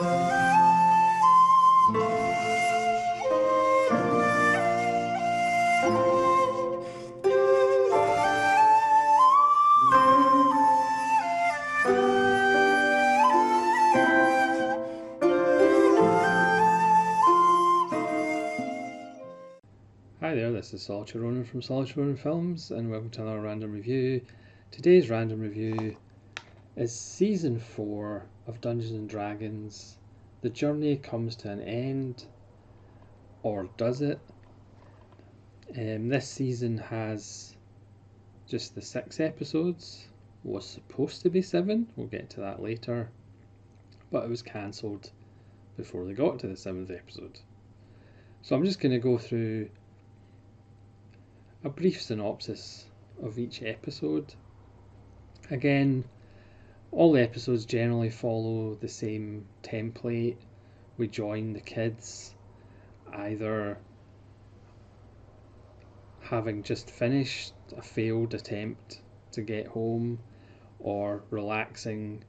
Hi there, this is Solitary Ronan from Solitary Ronan Films, and welcome to another random review. Today's random review is Season 4 of Dungeons and Dragons. The journey comes to an end, or does it? This season has just the 6 episodes. Was supposed to be 7, we'll get to that later, but it was cancelled before they got to the 7th episode. So I'm just going to go through a brief synopsis of each episode. Again, all the episodes generally follow the same template. We join the kids either having just finished a failed attempt to get home, or relaxing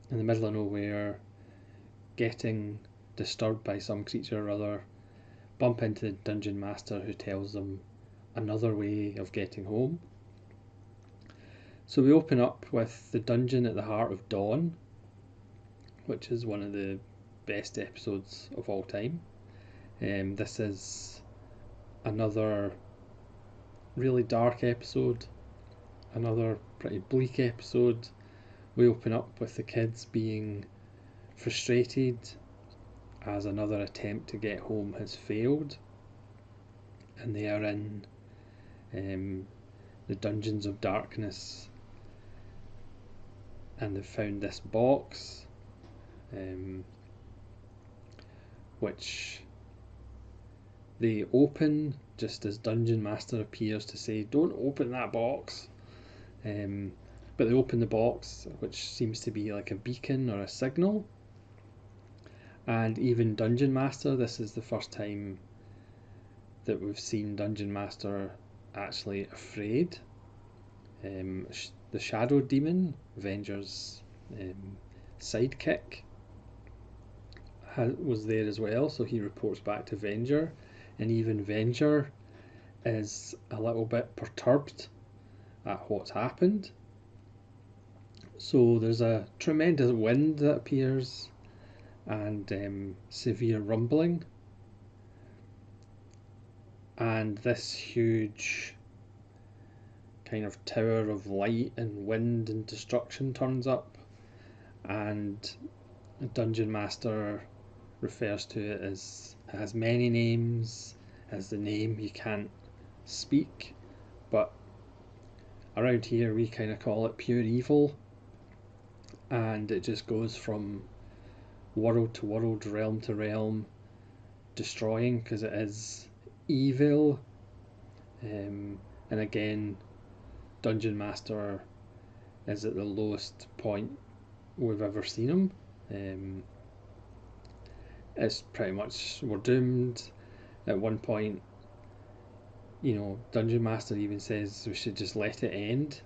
in the middle of nowhere, getting disturbed by some creature or other, bump into the Dungeon Master who tells them another way of getting home. So we open up with the dungeon at the heart of dawn, which is one of the best episodes of all time. This is another really dark episode, another pretty bleak episode. We open up with the kids being frustrated as another attempt to get home has failed, and they are in the dungeons of darkness, and they've found this box, which they open just as Dungeon Master appears to say, "Don't open that box." But they open the box, which seems to be like a beacon or a signal. And even Dungeon Master, this is the first time that we've seen Dungeon Master actually afraid. The Shadow Demon, Venger's sidekick, was there as well, so he reports back to Venger, and even Venger is a little bit perturbed at what's happened. So there's a tremendous wind that appears, and severe rumbling, and this huge kind of tower of light and wind and destruction turns up, and the Dungeon Master refers to it as, has many names, as the name he can't speak, but around here we kind of call it pure evil, and it just goes from world to world, realm to realm, destroying, because it is evil. And again, Dungeon Master is at the lowest point we've ever seen him. It's pretty much, we're doomed. At one point, Dungeon Master even says we should just let it end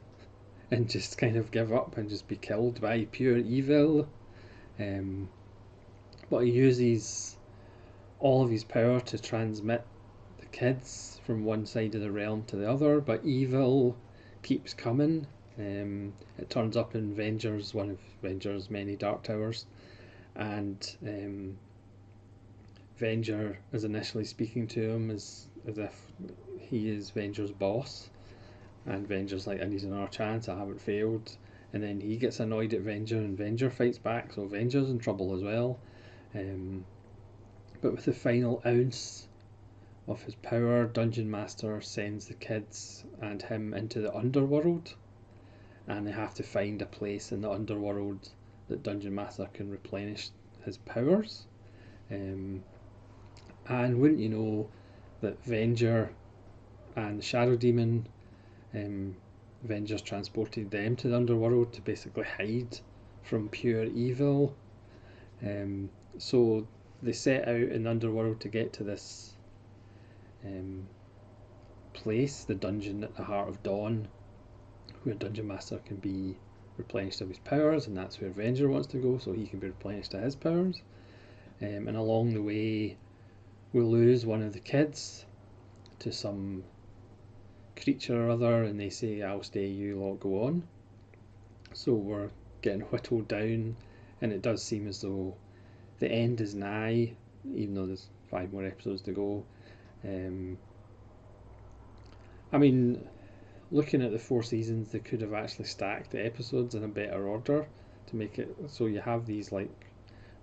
and just kind of give up and just be killed by pure evil. But he uses all of his power to transmit the kids from one side of the realm to the other, but evil keeps coming. It turns up in one of Venger's many dark towers, and Venger is initially speaking to him as if he is Venger's boss, and Venger's like, "I need another chance, I haven't failed." And then he gets annoyed at Venger, and Venger fights back, so Venger's in trouble as well. But with the final ounce of his power, Dungeon Master sends the kids and him into the underworld, and they have to find a place in the underworld that Dungeon Master can replenish his powers. And wouldn't you know that Venger and the Shadow Demon, Venger's transported them to the underworld to basically hide from pure evil. So they set out in the underworld to get to this place, the dungeon at the heart of dawn, where Dungeon Master can be replenished of his powers, and that's where Venger wants to go, so he can be replenished to his powers. And along the way, we'll lose one of the kids to some creature or other, and they say, "I'll stay, you lot go on." So we're getting whittled down, and it does seem as though the end is nigh, even though there's 5 more episodes to go. I mean, looking at the 4 seasons, they could have actually stacked the episodes in a better order to make it so you have these like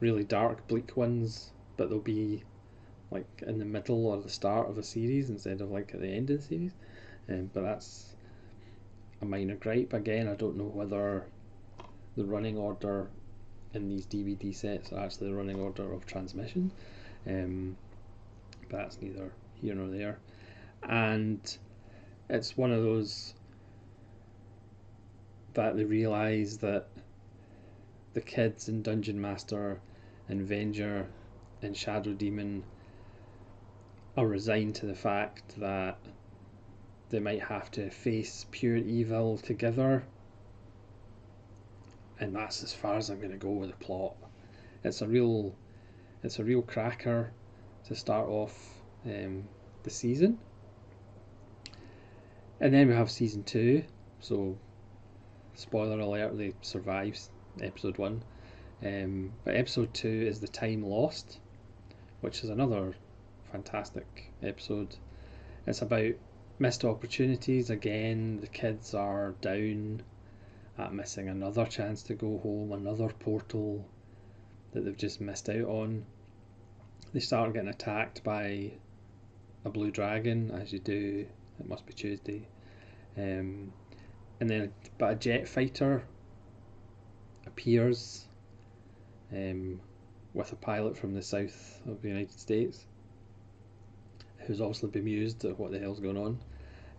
really dark, bleak ones, but they'll be like in the middle or the start of a series instead of like at the end of the series. But that's a minor gripe. Again, I don't know whether the running order in these DVD sets are actually the running order of transmission, but that's neither here nor there. And it's one of those that they realise that the kids in Dungeon Master and Venger and Shadow Demon are resigned to the fact that they might have to face pure evil together, and that's as far as I'm going to go with the plot. It's a real cracker to start off the season, and then we have season 2. So, spoiler alert: they survive episode 1, but episode 2 is The Time Lost, which is another fantastic episode. It's about missed opportunities. Again, the kids are down at missing another chance to go home, another portal that they've just missed out on. They start getting attacked by a blue dragon, as you do. It must be Tuesday. And then but a jet fighter appears with a pilot from the south of the United States, who's obviously bemused at what the hell's going on.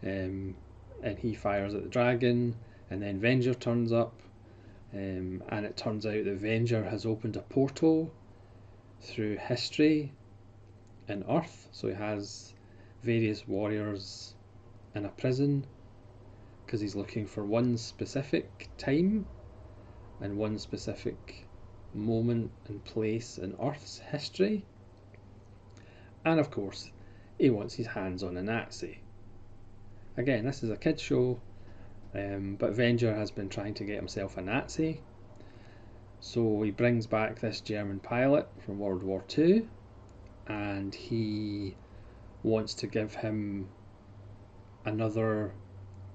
And he fires at the dragon, and then Venger turns up, and it turns out that Venger has opened a portal through history and Earth, so he has various warriors in a prison because he's looking for one specific time and one specific moment and place in Earth's history, and of course he wants his hands on a Nazi. Again, this is a kids show, but Venger has been trying to get himself a Nazi, so he brings back this German pilot from World War II, and he wants to give him another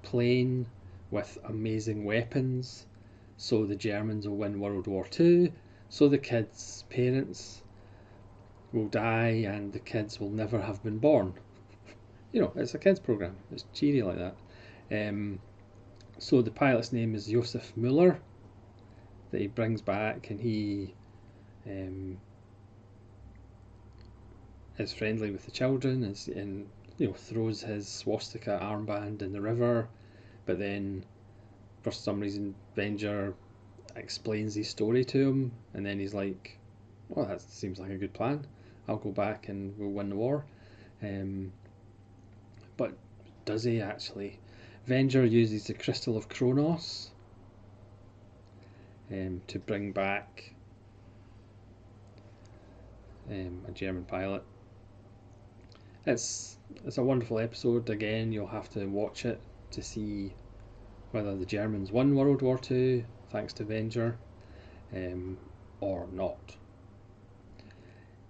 plane with amazing weapons so the Germans will win World War II, so the kids' parents will die and the kids will never have been born. You know, it's a kids program, it's cheery like that. So the pilot's name is Josef Muller, that he brings back, and he is friendly with the children, and throws his swastika armband in the river, but then for some reason Venger explains his story to him, and then he's like, "Well, that seems like a good plan. I'll go back and we'll win the war." But does he actually? Venger uses the Crystal of Kronos to bring back a German pilot. It's a wonderful episode. Again, you'll have to watch it to see whether the Germans won World War II thanks to Venger or not.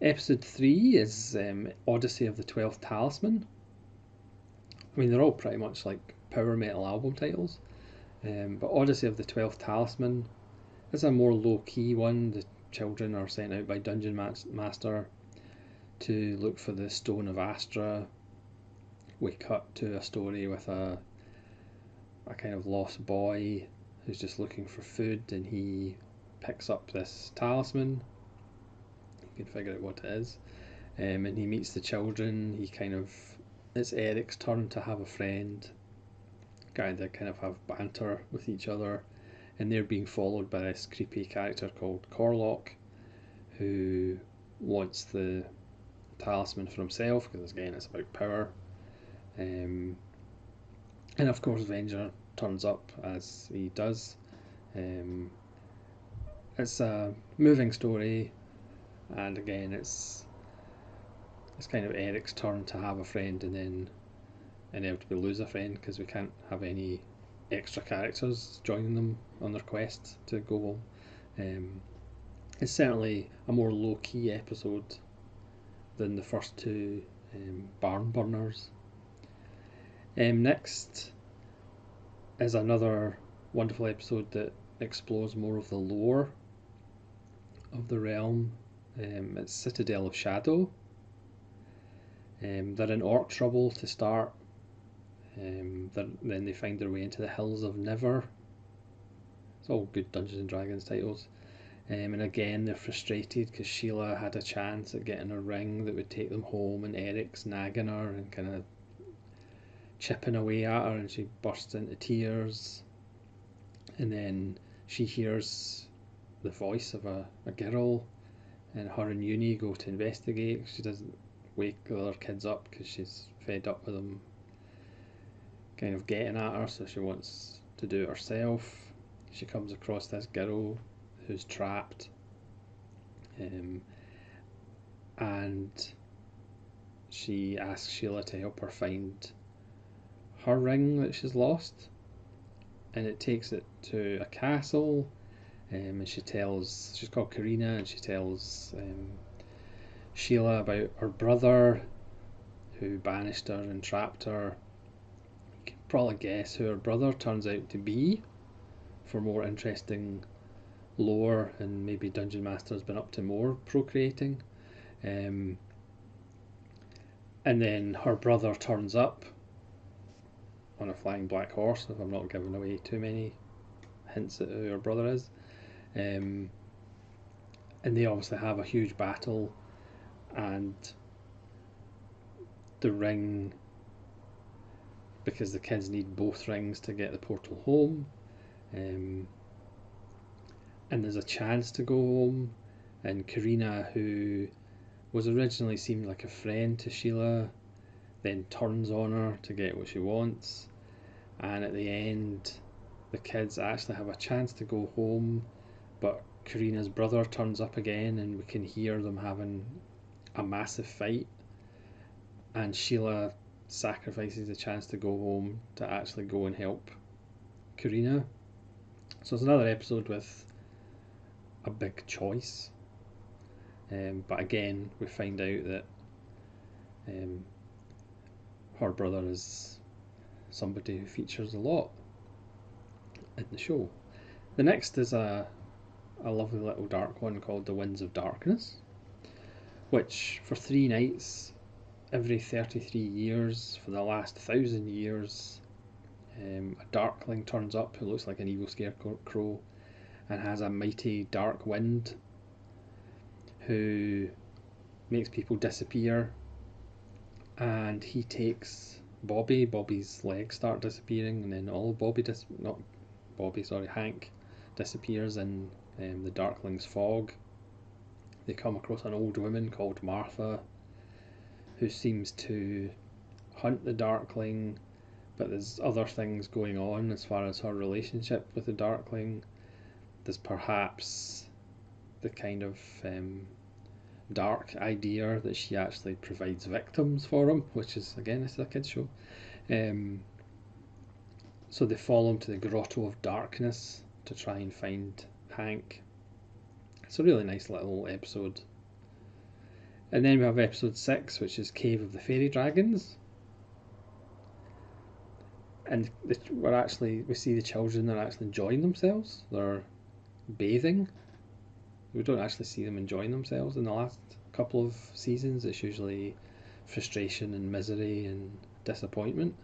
Episode 3 is Odyssey of the 12th Talisman. I mean, they're all pretty much like power metal album titles, but Odyssey of the 12th Talisman is a more low-key one. The children are sent out by Dungeon Master to look for the Stone of Astra. We cut to a story with a kind of lost boy who's just looking for food, and he picks up this talisman. You can figure out what it is, and he meets the children. It's Eric's turn to have a friend, kind of have banter with each other, and they're being followed by this creepy character called Corlock, who wants the talisman for himself, because again it's about power. And of course Venger turns up, as he does, Um, it's a moving story, and again, it's kind of Eric's turn to have a friend, and then inevitably lose a friend because we can't have any extra characters joining them on their quest to go home. It's certainly a more low key episode than the first two barn burners. Next is another wonderful episode that explores more of the lore of the realm. It's Citadel of Shadow. They're in orc trouble to start. Then they find their way into the Hills of Never. It's all good Dungeons and Dragons titles. And again, they're frustrated because Sheila had a chance at getting a ring that would take them home, and Eric's nagging her and kind of chipping away at her, and she bursts into tears. And then she hears the voice of a girl, and her and Uni go to investigate. She doesn't wake the other kids up because she's fed up with them kind of getting at her, so she wants to do it herself. She comes across this girl who's trapped, and she asks Sheila to help her find her ring that she's lost, and it takes it to a castle. And she's called Karina, and she tells Sheila about her brother who banished her and trapped her. You can probably guess who her brother turns out to be for more interesting lore, and maybe Dungeon Master's been up to more procreating. And then her brother turns up on a flying black horse, if I'm not giving away too many hints at who her brother is. And they obviously have a huge battle, and the ring, because the kids need both rings to get the portal home, and there's a chance to go home, and Karina, who was originally seemed like a friend to Sheila, then turns on her to get what she wants, and at the end the kids actually have a chance to go home, but Karina's brother turns up again, and we can hear them having a massive fight, and Sheila sacrifices the chance to go home to actually go and help Karina. So it's another episode with a big choice, but again we find out that her brother is somebody who features a lot in the show. The next is a lovely little dark one called The Winds of Darkness, which for 3 nights every 33 years for the last 1,000 years, a darkling turns up who looks like an evil scarecrow and has a mighty dark wind who makes people disappear, and he takes Bobby's legs start disappearing, and then all Hank disappears in the darkling's fog. They come across an old woman called Martha who seems to hunt the darkling, but there's other things going on as far as her relationship with the darkling. There's perhaps the kind of dark idea that she actually provides victims for him, which is, again, it's a kids show. So they follow him to the Grotto of Darkness to try and find Hank. It's a really nice little episode. And then we have episode 6, which is Cave of the Fairy Dragons. And we see the children are actually enjoying themselves. They're bathing. We don't actually see them enjoying themselves in the last couple of seasons. It's usually frustration and misery and disappointment.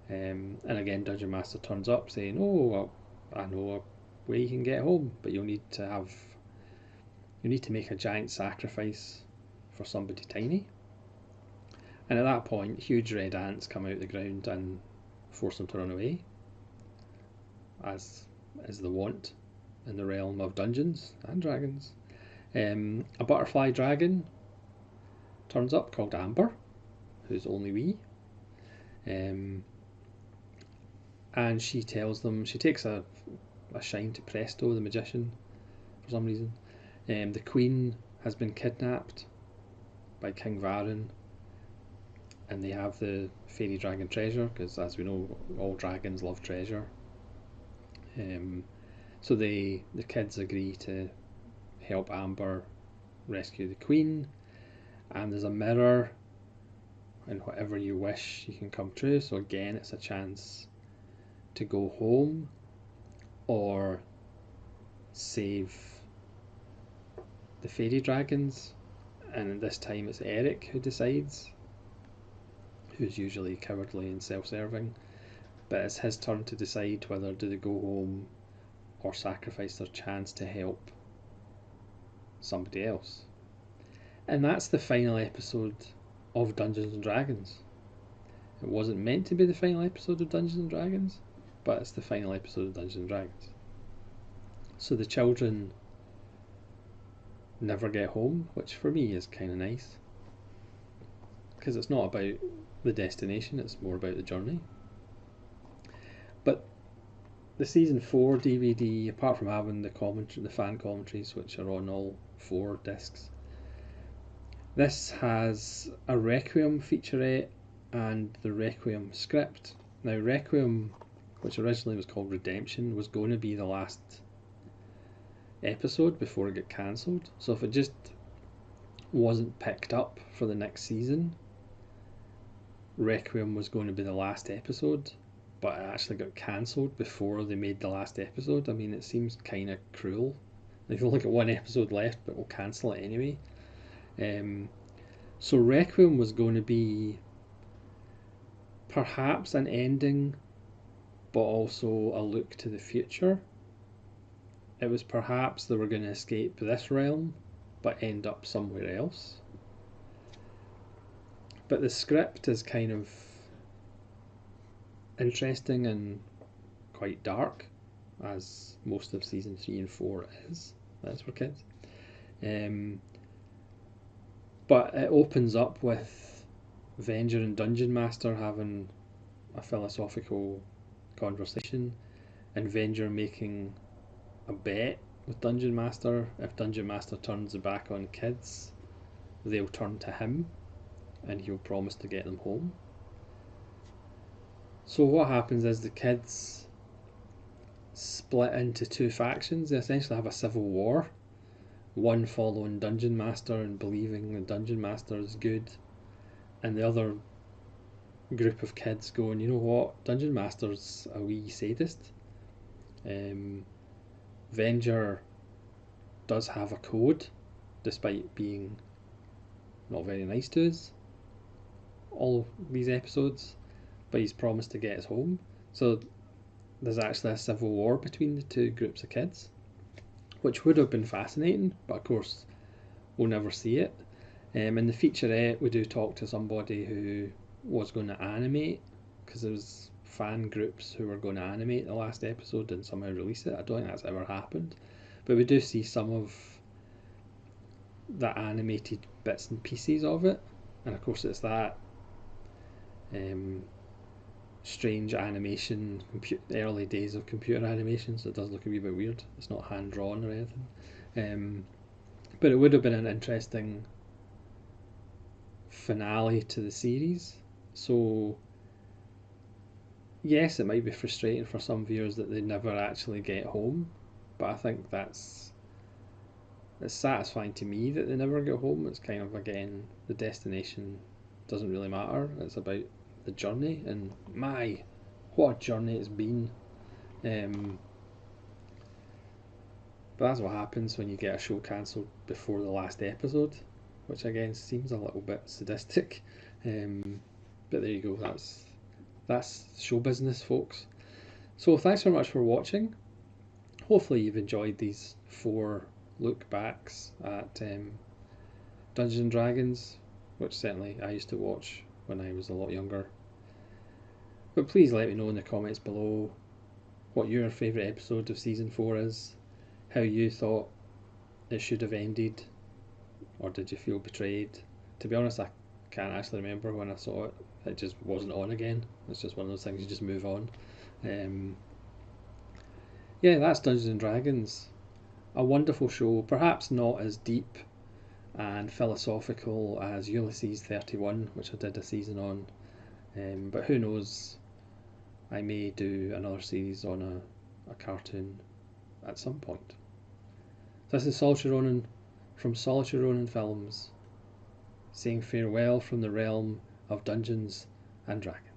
And again, Dungeon Master turns up saying, "Oh, well, I know a way you can get home, but you need to make a giant sacrifice for somebody tiny." And at that point, huge red ants come out of the ground and force them to run away, as is the wont in the realm of Dungeons and Dragons. A butterfly dragon turns up called Amber, who's only wee, and she tells them, she takes a a shine to Presto, the magician, for some reason. The Queen has been kidnapped by King Varen, and they have the fairy dragon treasure, because as we know, all dragons love treasure. So the kids agree to help Amber rescue the Queen, and there's a mirror, and whatever you wish you can come true. So again, it's a chance to go home or save the fairy dragons, and this time it's Eric who decides, who's usually cowardly and self-serving, but it's his turn to decide whether do they go home or sacrifice their chance to help somebody else. And that's the final episode of Dungeons and Dragons. It wasn't meant to be the final episode of Dungeons and Dragons, but it's the final episode of Dungeons and Dragons. So the children never get home, which for me is kind of nice, because it's not about the destination, it's more about the journey. But the season 4 DVD, apart from having the fan commentaries, which are on all 4 discs, this has a Requiem featurette and the Requiem script. Now Requiem, which originally was called Redemption, was going to be the last episode before it got cancelled. So if it just wasn't picked up for the next season, Requiem was going to be the last episode, but it actually got cancelled before they made the last episode. I mean, it seems kind of cruel. They've only got 1 episode left, but we'll cancel it anyway. So Requiem was going to be perhaps an ending, but also a look to the future. It was perhaps they were going to escape this realm, but end up somewhere else. But the script is kind of interesting and quite dark, as most of season 3 and 4 is. That's for kids. But it opens up with Venger and Dungeon Master having a philosophical conversation, and Venger making a bet with Dungeon Master. If Dungeon Master turns the back on kids, they'll turn to him and he'll promise to get them home. So what happens is the kids split into 2 factions. They essentially have a civil war, one following Dungeon Master and believing the Dungeon Master is good, and the other group of kids going, you know what, Dungeon Master's a wee sadist. Venger does have a code, despite being not very nice to us all these episodes, but he's promised to get us home. So there's actually a civil war between the 2 groups of kids, which would have been fascinating, but of course we'll never see it. In the featurette we do talk to somebody who was going to animate, because there was fan groups who were going to animate the last episode and somehow release it. I don't think that's ever happened, but we do see some of the animated bits and pieces of it, and of course it's that strange animation, early days of computer animation, so it does look a wee bit weird. It's not hand drawn or anything, but it would have been an interesting finale to the series. So yes, it might be frustrating for some viewers that they never actually get home, but I think it's satisfying to me that they never get home. It's kind of, again, the destination doesn't really matter. It's about the journey, and my, what a journey it's been. But that's what happens when you get a show cancelled before the last episode, which again seems a little bit sadistic. But there you go, that's show business, folks. So thanks very much for watching. Hopefully you've enjoyed these 4 look backs at Dungeons and Dragons, which certainly I used to watch when I was a lot younger. But please let me know in the comments below what your favourite episode of season 4 is, how you thought it should have ended, or did you feel betrayed? To be honest, I can't actually remember when I saw it. It just wasn't on again. It's just one of those things, you just move on. Yeah, that's Dungeons and Dragons. A wonderful show, perhaps not as deep and philosophical as Ulysses 31, which I did a season on. But who knows, I may do another series on a cartoon at some point. This is Solitary Ronan from Solitary Ronan Films, saying farewell from the realm of Dungeons and Dragons.